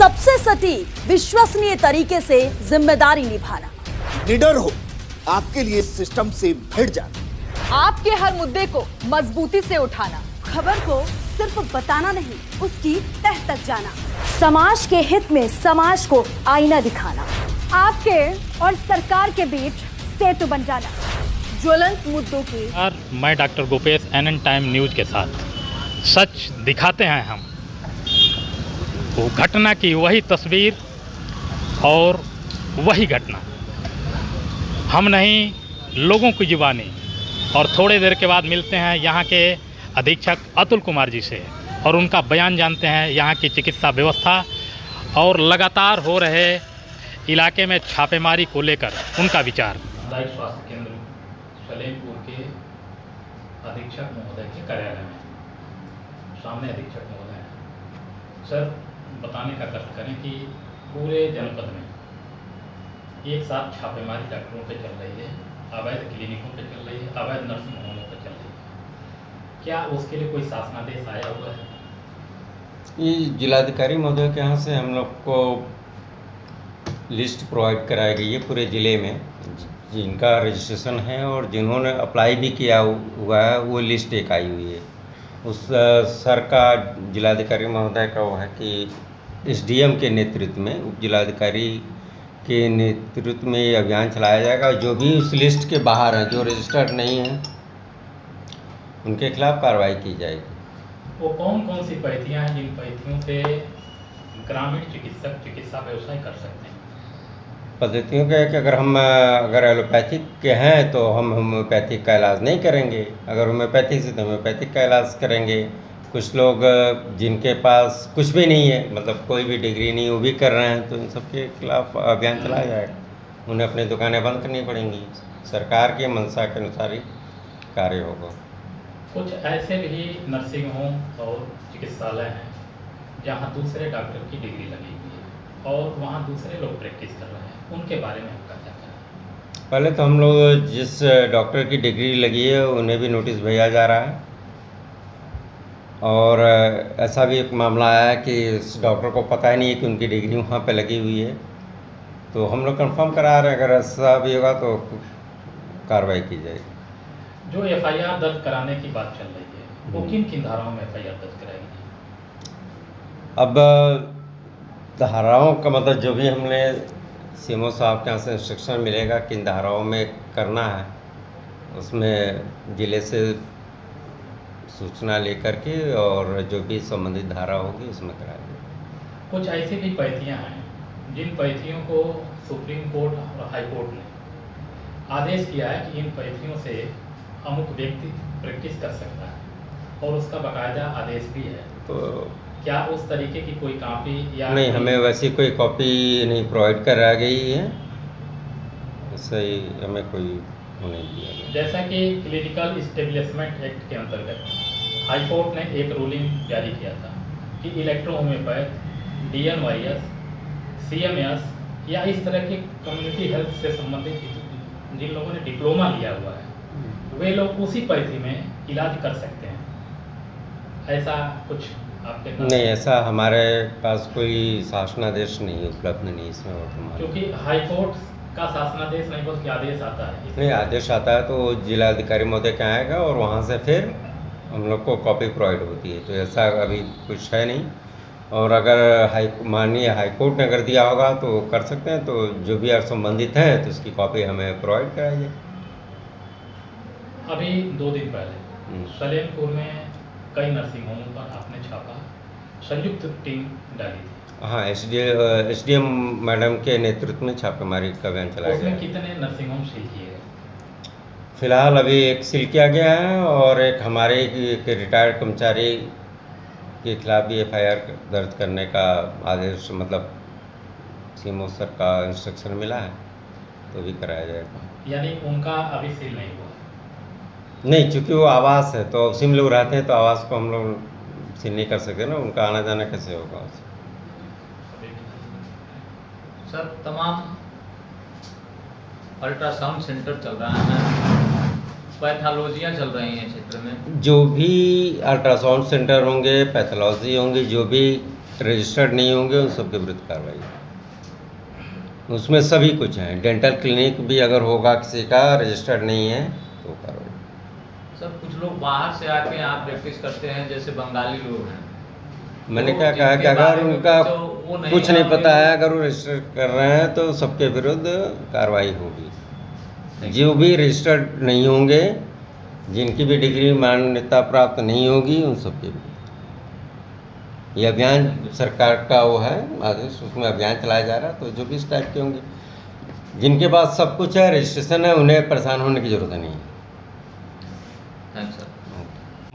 सबसे सटीक विश्वसनीय तरीके से जिम्मेदारी निभाना। निडर हो, आपके लिए सिस्टम से भिड़ जाना, आपके हर मुद्दे को मजबूती से उठाना, खबर को सिर्फ बताना नहीं, उसकी तह तक जाना, समाज के हित में समाज को आईना दिखाना, आपके और सरकार के बीच सेतु बन जाना, ज्वलंत मुद्दों की। और मैं doctor Gopesh NN time news के साथ सच दिखाते हैं हम, वो घटना की वही तस्वीर और वही घटना, हम नहीं लोगों की जुबानी। और थोड़ी देर के बाद मिलते हैं यहाँ के अधीक्षक अतुल कुमार जी से और उनका बयान जानते हैं यहाँ की चिकित्सा व्यवस्था और लगातार हो रहे इलाके में छापेमारी को लेकर उनका विचार। सामुदायिक स्वास्थ्य केंद्र सलेमपुर के अधीक्षक महोदय के कार्यालय में सामने अधीक्षक महोदय हैं। सर, बताने का कष्ट करें कि पूरे जनपद में एक साथ छापेमारी डॉक्टरों पे चल रही है, अवैध क्लिनिकों पे चल रही है, अवैध नर्सिंग होमों पे चल रही है, क्या उसके लिए कोई शासनादेश आया हुआ है? ये जिलाधिकारी महोदय के यहाँ से हम लोग को लिस्ट प्रोवाइड कराई गई है पूरे ज़िले में जिनका रजिस्ट्रेशन है और जिन्होंने अप्लाई भी किया हुआ है, वो लिस्ट एक आई हुई है। उस सर का जिलाधिकारी महोदय का वो है कि SDM के नेतृत्व में, उप जिलाधिकारी के नेतृत्व में ये अभियान चलाया जाएगा। जो भी उस लिस्ट के बाहर हैं, जो रजिस्टर्ड नहीं हैं, उनके खिलाफ कार्रवाई की जाएगी। वो कौन कौन सी पैथियाँ हैं जिन पैथियों से ग्रामीण चिकित्सक चिकित्सा व्यवसाय कर सकते हैं? पद्धतियों का है कि अगर एलोपैथिक के हैं तो हम होम्योपैथिक का इलाज नहीं करेंगे, अगर होम्योपैथिक से तो होम्योपैथिक का इलाज करेंगे। कुछ लोग जिनके पास कुछ भी नहीं है, मतलब कोई भी डिग्री नहीं, वो भी कर रहे हैं, तो इन सब के खिलाफ अभियान चलाया जाएगा। उन्हें अपनी दुकानें बंद करनी पड़ेंगी, सरकार के मंशा के अनुसार ही कार्य होगा। कुछ ऐसे भी नर्सिंग होम और चिकित्सालय हैं जहाँ दूसरे डॉक्टर की डिग्री लगी हुई है और वहाँ दूसरे लोग प्रैक्टिस कर रहे हैं, उनके बारे में आपका क्या कहना है? पहले तो हम लोग जिस डॉक्टर की डिग्री लगी है उन्हें भी नोटिस भेजा जा रहा है और ऐसा भी एक मामला आया है कि इस डॉक्टर को पता ही नहीं है कि उनकी डिग्री वहाँ पे लगी हुई है, तो हम लोग कंफर्म करा रहे हैं। अगर ऐसा भी होगा तो कार्रवाई की जाएगी। जो FIR दर्ज कराने की बात चल रही है, वो किन किन धाराओं में FIR दर्ज कराएगी? अब धाराओं का मतलब जो भी हमने CMO साहब के यहाँ से इंस्ट्रक्शन मिलेगा किन धाराओं में करना है, उसमें ज़िले से सूचना लेकर के और जो भी संबंधित धारा होगी उसमें कराएंगे। कुछ ऐसी भी पैथियाँ हैं जिन पैथियों को सुप्रीम कोर्ट और हाई कोर्ट ने आदेश किया है कि इन पैथियों से अमुक व्यक्ति प्रैक्टिस कर सकता है और उसका बाकायदा आदेश भी है, तो क्या उस तरीके की कोई कॉपी या नहीं, हमें वैसी कोई कॉपी नहीं प्रोवाइड करा गई है, ऐसा ही हमें कोई नहीं दिया गया। जैसा कि क्लिनिकल इस्टेब्लिशमेंट एक्ट के अंतर्गत हाई कोर्ट ने एक रूलिंग जारी किया था कि इलेक्ट्रो होम्योपैथ, DNYS, CMS या इस तरह के कम्युनिटी हेल्थ से संबंधित जिन लोगों ने डिप्लोमा लिया हुआ है वे लोग उसी पैथी में इलाज कर सकते हैं, ऐसा कुछ आपके पास? नहीं, ऐसा हमारे पास कोई शासनादेश नहीं उपलब्ध नहीं इसमें वर्तमान। क्योंकि हाई कोर्ट का शासनादेश नहीं बल्कि आदेश आता है। नहीं, आदेश आता है तो जिलाधिकारी महोदय के आएगा और वहाँ से फिर हम लोग को कॉपी प्रोवाइड होती है, तो ऐसा अभी कुछ है नहीं। और अगर माननीय हाईकोर्ट ने अगर दिया होगा तो कर सकते हैं, तो जो भी आप संबंधित है तो उसकी कॉपी हमें प्रोवाइड कराइए। अभी 2 दिन पहले सलेमपुर में कई नर्सिंग होमों पर आपने छापा, संयुक्त टीम डाली थी। हाँ, SDM मैडम के नेतृत्व में छापेमारी का अभियान चलाया गया। उसमें कितने नर्सिंग होम सील किए गए? फिलहाल अभी एक सील किया गया है और एक हमारे एक रिटायर्ड कर्मचारी के खिलाफ भी FIR दर्ज करने का आदेश, मतलब CMO सर का इंस्ट्रक्शन मिला है, तो भी कराया जाएगा। यानी उनका अभी सील नहीं हुआ? नहीं, चूँकि वो आवास है तो उसी में लोग रहते हैं, तो आवास को हम लोग सील नहीं कर सकते ना, उनका आना जाना कैसे होगा? सर, तमाम अल्ट्रासाउंड सेंटर चल रहा है, पैथोलॉजियाँ चल रही हैं क्षेत्र में। जो भी अल्ट्रासाउंड सेंटर होंगे, पैथोलॉजी होंगी, जो भी रजिस्टर्ड नहीं होंगे उन सबके विरुद्ध कार्रवाई। उसमें सभी कुछ हैं, डेंटल क्लिनिक भी अगर होगा किसी का रजिस्टर्ड नहीं है तो कार्रवाई। सर कुछ लोग बाहर से आके यहाँ प्रैक्टिस करते हैं, जैसे बंगाली लोग हैं। मैंने तो क्या कहा कि जिनके अगर बारे में उनका वो कुछ नहीं है, पता है, अगर वो रजिस्टर कर रहे हैं तो सबके विरुद्ध कार्रवाई होगी। जो भी रजिस्टर्ड नहीं होंगे, जिनकी भी डिग्री मान्यता प्राप्त नहीं होगी, उन सबके विरुद्ध ये अभियान सरकार का वो है आदेश, उसमें अभियान चलाया जा रहा है। तो जो भी इस टाइप के होंगे, जिनके पास सब कुछ है, रजिस्ट्रेशन है, उन्हें परेशान होने की जरूरत नहीं है। Thanks sir.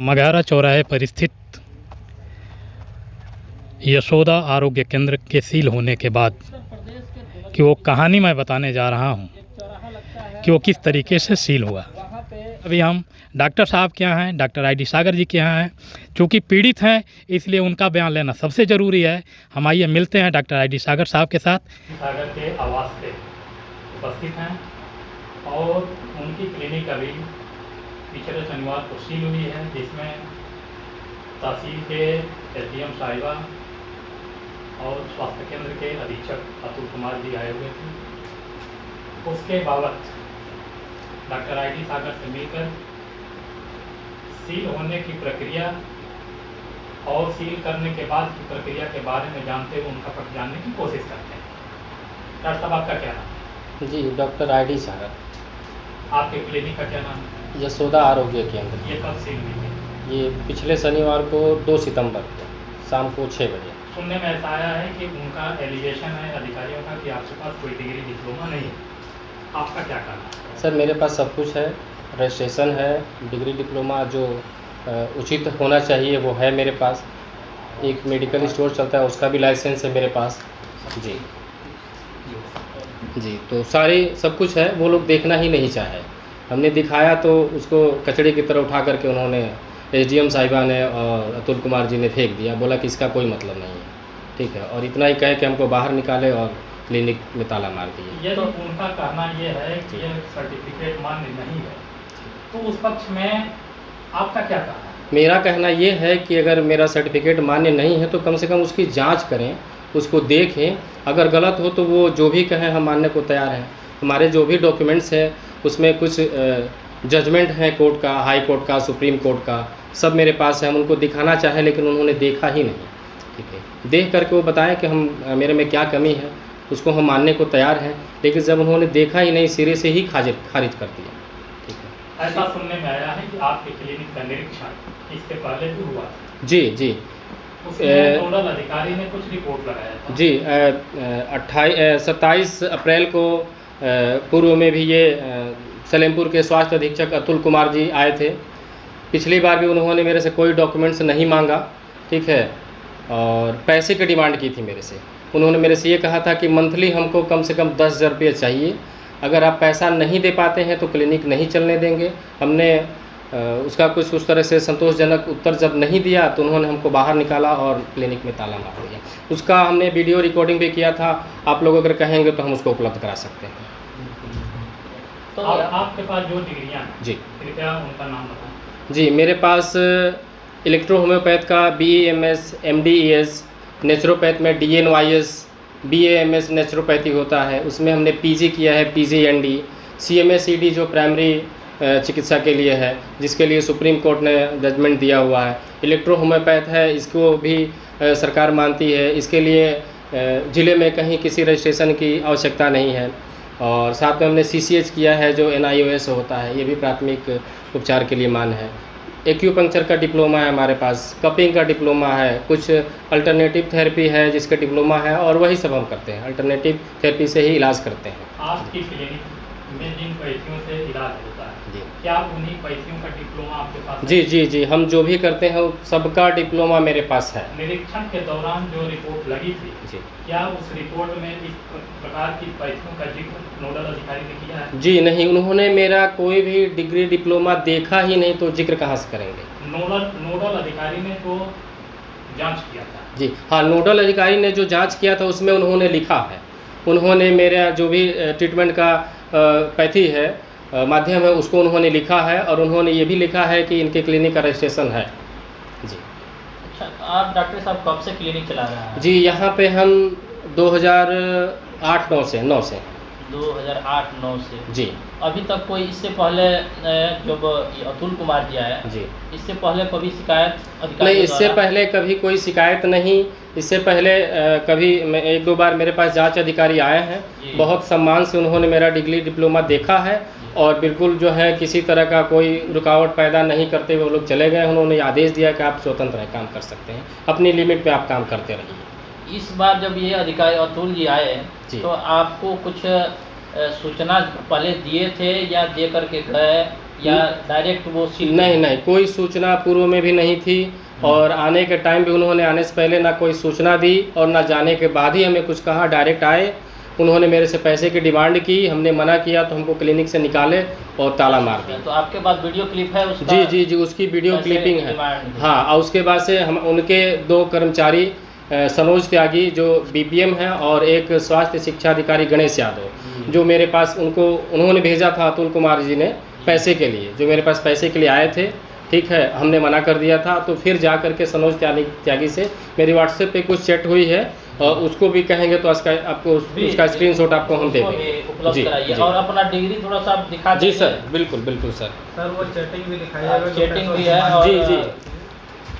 मघारा चौराहे पर स्थित यशोदा आरोग्य केंद्र के सील होने के बाद कि वो कहानी मैं बताने जा रहा हूँ कि वो किस तरीके से सील हुआ। अभी हम डॉक्टर साहब के यहाँ हैं, डॉक्टर ID सागर जी के यहाँ हैं। चूँकि पीड़ित हैं इसलिए उनका बयान लेना सबसे ज़रूरी है। हम आइए मिलते हैं डॉक्टर ID सागर साहब के साथ। सागर के आवास पे उपस्थित हैं और उनकी क्लिनिक अभी पिछले शनिवार को सील हुई है, जिसमें तहसील के SDM साहिबा और स्वास्थ्य केंद्र के अधीक्षक अतुल कुमार जी आए हुए थे। उसके बाबत डॉक्टर ID सागर से मिलकर सील होने की प्रक्रिया और सील करने के बाद की प्रक्रिया के बारे में जानते हुए उनका पक्ष जानने की कोशिश करते हैं। डॉक्टर साहब आपका क्या नाम है? जी, डॉक्टर ID सागर। आपके क्लिनिक का क्या नाम है? यशोदा आरोग्य केंद्र। ये कब सील हुई थी? ये पिछले शनिवार को 2 सितंबर को शाम को 6 बजे। सुनने में ऐसा आया है कि उनका एलिगेशन है अधिकारियों का कि आपके पास कोई डिग्री डिप्लोमा नहीं है। आपका क्या कहना है? सर मेरे पास सब कुछ है, रजिस्ट्रेशन है, डिग्री डिप्लोमा जो उचित होना चाहिए वो है मेरे पास। एक मेडिकल स्टोर चलता है उसका भी लाइसेंस है मेरे पास। जी जी, तो सारी सब कुछ है। वो लोग देखना ही नहीं चाहे। हमने दिखाया तो उसको कचड़े की तरह उठा करके उन्होंने SDM साहिबा ने और अतुल कुमार जी ने फेंक दिया, बोला कि इसका कोई मतलब नहीं है। ठीक है, और इतना ही कहे कि हमको बाहर निकाले और क्लिनिक में ताला मार दिए। ये तो उनका कहना ये है कि यह सर्टिफिकेट मान्य नहीं है, तो उस पक्ष में आपका क्या कहना है? मेरा कहना ये है कि अगर मेरा सर्टिफिकेट मान्य नहीं है तो कम से कम उसकी जांच करें, उसको देखें। अगर गलत हो तो वो जो भी कहें हम मानने को तैयार हैं। हमारे जो भी डॉक्यूमेंट्स हैं उसमें कुछ जजमेंट हैं कोर्ट का, हाई कोर्ट का, सुप्रीम कोर्ट का, सब मेरे पास है। हम उनको दिखाना चाहें लेकिन उन्होंने देखा ही नहीं। ठीक है, देख करके वो बताएं कि हम मेरे में क्या कमी है, उसको हम मानने को तैयार हैं। लेकिन जब उन्होंने देखा ही नहीं, सिरे से ही खारिज कर दिया। ठीक है, ऐसा सुनने में आया है कि आपके क्लिनिक का निरीक्षण इसके पहले भी हुआ था। जी जी, उसमें नोडल अधिकारी ने कुछ रिपोर्ट लगाया था। जी 27 अप्रैल को पूर्व में भी ये सलेमपुर के स्वास्थ्य अधीक्षक अतुल कुमार जी आए थे। पिछली बार भी उन्होंने मेरे से कोई डॉक्यूमेंट्स नहीं मांगा। ठीक है, और पैसे की डिमांड की थी मेरे से। उन्होंने मेरे से ये कहा था कि मंथली हमको कम से कम 10,000 रुपये चाहिए, अगर आप पैसा नहीं दे पाते हैं तो क्लिनिक नहीं चलने देंगे। हमने उसका कुछ उस तरह से संतोषजनक उत्तर जब नहीं दिया तो उन्होंने हमको बाहर निकाला और क्लिनिक में ताला मार दिया। उसका हमने वीडियो रिकॉर्डिंग भी किया था। आप लोग अगर कहेंगे तो हम उसको उपलब्ध करा सकते हैं। तो आपके पास जो डिग्रियाँ हैं जी, कृपया उनका नाम बताएं। जी, मेरे पास इलेक्ट्रो होम्योपैथ का BAMS MDES, नेचुरोपैथ में DNYS, BAMS नेचुरोपैथी होता है, उसमें हमने PG किया है, PGND, CMA-CD जो प्राइमरी चिकित्सा के लिए है, जिसके लिए सुप्रीम कोर्ट ने जजमेंट दिया हुआ है। इलेक्ट्रो होम्योपैथ है, इसको भी सरकार मानती है। इसके लिए ज़िले में कहीं किसी रजिस्ट्रेशन की आवश्यकता नहीं है। और साथ में हमने CCH किया है जो NIOS होता है, ये भी प्राथमिक उपचार के लिए मान है। एक्यूपंक्चर का डिप्लोमा है हमारे पास, कपिंग का डिप्लोमा है, कुछ अल्टरनेटिव थेरेपी है जिसका डिप्लोमा है, और वही सब हम करते हैं। अल्टरनेटिव थेरेपी से ही इलाज करते हैं। आपकी क्लिनिक में जिन पैथियों से इलाज होता है जी, क्या उन्हीं पैथियों का डिप्लोमा आपके पास है? जी जी जी, हम जो भी करते हैं सबका डिप्लोमा मेरे पास है। निरीक्षण के दौरान जो रिपोर्ट लगी थी जी क्या उस रिपोर्ट में इस प्रकार की पैथियों का जिक्र नोडल अधिकारी ने किया है? जी नहीं, उन्होंने मेरा कोई भी डिग्री डिप्लोमा देखा ही नहीं, तो जिक्र कहाँ से करेंगे। नोडल अधिकारी ने तो जांच किया था। जी हाँ, नोडल अधिकारी ने जो जांच किया था उसमें उन्होंने लिखा है, उन्होंने मेरा जो भी ट्रीटमेंट का पैथी है माध्यम है उसको उन्होंने लिखा है, और उन्होंने ये भी लिखा है कि इनके क्लिनिक का रजिस्ट्रेशन है। जी अच्छा, आप डॉक्टर साहब कब से क्लिनिक चला रहे हैं? जी, यहाँ पे हम 2008-9 से 2008-9 से जी। अभी तक कोई इससे पहले जब ये अतुल कुमार जी आए जी, इससे पहले कभी शिकायत अधिकारी नहीं, इससे पहले कभी कोई शिकायत नहीं। इससे पहले कभी मैं 1-2 बार मेरे पास जांच अधिकारी आए हैं, जी। बहुत सम्मान से उन्होंने मेरा डिग्री डिप्लोमा देखा है और बिल्कुल जो है किसी तरह का कोई रुकावट पैदा नहीं करते हुए वो लोग चले गए। उन्होंने आदेश दिया कि आप स्वतंत्र है, काम कर सकते हैं, अपनी लिमिट पे आप काम करते रहिए। इस बार जब ये अधिकारी अतुल जी आए जी। तो आपको कुछ सूचना पहले दिए थे या दे करके गए या डायरेक्ट वो नहीं, कोई सूचना पूर्व में भी नहीं थी और आने के टाइम भी उन्होंने आने से पहले ना कोई सूचना दी और ना जाने के बाद ही हमें कुछ कहा। डायरेक्ट आए, उन्होंने मेरे से पैसे की डिमांड की, हमने मना किया तो हमको क्लिनिक से निकाले और ताला मार दिया। तो आपके पास वीडियो क्लिप है उसका? जी, उसकी वीडियो क्लिपिंग है। डिमांड हाँ, और उसके बाद से हम उनके 2 कर्मचारी सनोज त्यागी जो BPM हैं और एक स्वास्थ्य शिक्षा अधिकारी गणेश यादव, जो मेरे पास उन्होंने भेजा था अतुल कुमार जी ने पैसे के लिए, जो मेरे पास पैसे के लिए आए थे। ठीक है, हमने मना कर दिया था। तो फिर जा कर के सनोज त्यागी से मेरी व्हाट्सएप पे कुछ चैट हुई है और उसको भी कहेंगे तो आपको उसका स्क्रीनशॉट आपको हम दे देंगे। उपलब्ध कराइए और अपना डिग्री थोड़ा सा दिखा जी सर, बिल्कुल सर। वो चैटिंग भी दिखाइएगा, चैटिंग भी है और जी।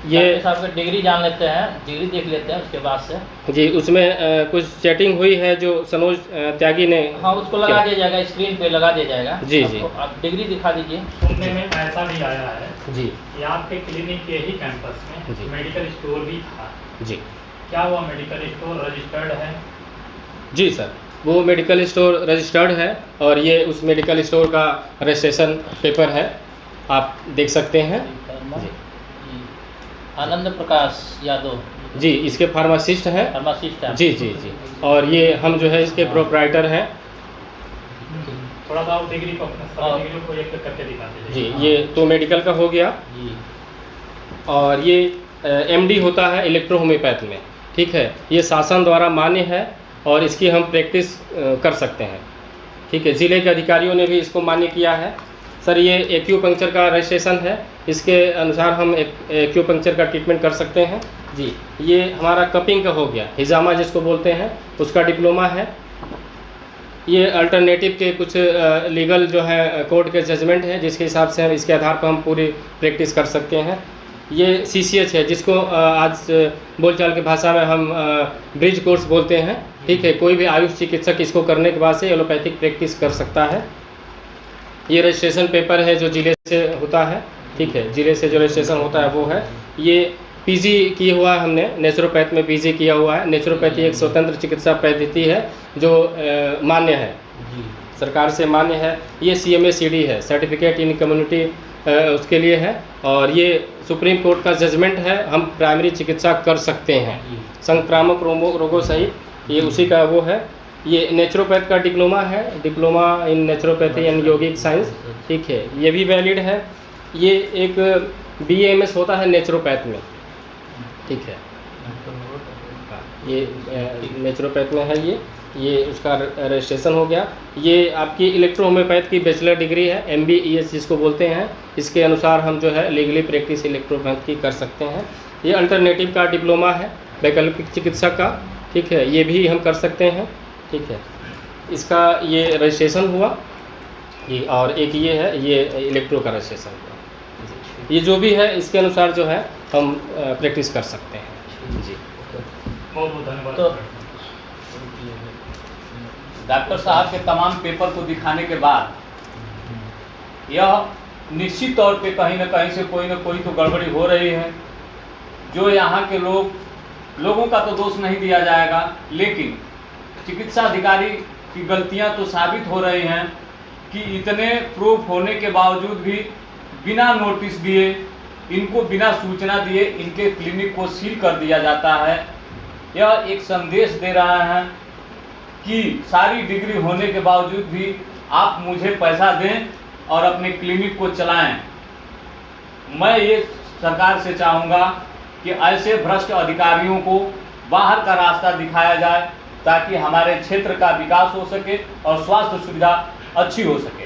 ये साहब का डिग्री जान लेते हैं, डिग्री देख लेते हैं उसके बाद से। जी, उसमें कुछ चैटिंग हुई है जो सनोज त्यागी ने। हाँ, उसको लगा दिया जाएगा, स्क्रीन पे लगा दिया जाएगा। जी। आप डिग्री दिखा दीजिए। सुनने में ऐसा भी आया है जी कि आपके क्लिनिक के ही कैंपस में जी। मेडिकल स्टोर भी था। जी, क्या वो मेडिकल स्टोर रजिस्टर्ड है? जी सर, वो मेडिकल स्टोर रजिस्टर्ड है और ये उस मेडिकल स्टोर का रजिस्ट्रेशन पेपर है, आप देख सकते हैं। जी। आनंद प्रकाश यादव जी, इसके फार्मासिस्ट हैं। फार्मासिस्ट है। जी। और ये हम जो है इसके प्रोप्राइटर हैं। थोड़ा सा आप डिग्री को डिग्री को एक करके दिखा दीजिए। जी, ये तो मेडिकल का हो गया जी। और ये MD होता है इलेक्ट्रो होम्योपैथ में। ठीक है, ये शासन द्वारा मान्य है और इसकी हम प्रैक्टिस कर सकते हैं। ठीक है, ज़िले के अधिकारियों ने भी इसको मान्य किया है। सर, ये एक्यूपंक्चर का रजिस्ट्रेशन है, इसके अनुसार हम एक्यूपंक्चर का ट्रीटमेंट कर सकते हैं। जी, ये हमारा कपिंग का हो गया, हिजामा जिसको बोलते हैं, उसका डिप्लोमा है। ये अल्टरनेटिव के कुछ लीगल जो है कोर्ट के जजमेंट है, जिसके हिसाब से हम इसके आधार पर हम पूरी प्रैक्टिस कर सकते हैं। ये CCH है, जिसको आज बोलचाल की भाषा में हम ब्रिज कोर्स बोलते हैं। ठीक है, कोई भी आयुष चिकित्सक इसको करने के बाद से एलोपैथिक प्रैक्टिस कर सकता है। ये रजिस्ट्रेशन पेपर है जो जिले से होता है। ठीक है, जिले से जो रजिस्ट्रेशन होता है वो है। ये PG किया हुआ है हमने, नेचुरोपैथ में PG किया हुआ है। नेचुरोपैथी एक स्वतंत्र चिकित्सा पद्धति है जो मान्य है, सरकार से मान्य है। ये CMA-CD है, सर्टिफिकेट इन कम्युनिटी, उसके लिए है। और ये सुप्रीम कोर्ट का जजमेंट है, हम प्राइमरी चिकित्सा कर सकते हैं संक्रामक रोगों सहित, ये उसी का वो है। ये नेचुरोपैथ का डिप्लोमा है, diploma in naturopathy and yogic science. ठीक है, ये भी वैलिड है। ये एक BAMS होता है नेचुरोपैथ में। ठीक है, ये नेचुरोपैथ में है। ये उसका रजिस्ट्रेशन हो गया। ये आपकी इलेक्ट्रो होम्योपैथ की बैचलर डिग्री है, MBES जिसको बोलते हैं। इसके अनुसार हम जो है लीगली प्रैक्टिस इलेक्ट्रोपैथ की कर सकते हैं। ये अल्टरनेटिव का डिप्लोमा है वैकल्पिक चिकित्सा का। ठीक है, ये भी हम कर सकते हैं। ठीक है, इसका ये रजिस्ट्रेशन हुआ जी। और एक ये है, ये इलेक्ट्रो का रजिस्ट्रेशन हुआ। ये जो भी है इसके अनुसार जो है हम प्रैक्टिस कर सकते हैं जी। बहुत बहुत धन्यवाद। तो डॉक्टर साहब के तमाम पेपर को दिखाने के बाद यह निश्चित तौर पे कहीं ना कहीं से कोई ना कोई तो गड़बड़ी हो रही है। जो यहाँ के लोगों का तो दोष नहीं दिया जाएगा, लेकिन चिकित्सा अधिकारी की गलतियां तो साबित हो रही हैं कि इतने प्रूफ होने के बावजूद भी बिना नोटिस दिए, इनको बिना सूचना दिए इनके क्लिनिक को सील कर दिया जाता है। यह एक संदेश दे रहा है कि सारी डिग्री होने के बावजूद भी आप मुझे पैसा दें और अपने क्लिनिक को चलाएं। मैं ये सरकार से चाहूँगा कि ऐसे भ्रष्ट अधिकारियों को बाहर का रास्ता दिखाया जाए ताकि हमारे क्षेत्र का विकास हो सके और स्वास्थ्य सुविधा अच्छी हो सके।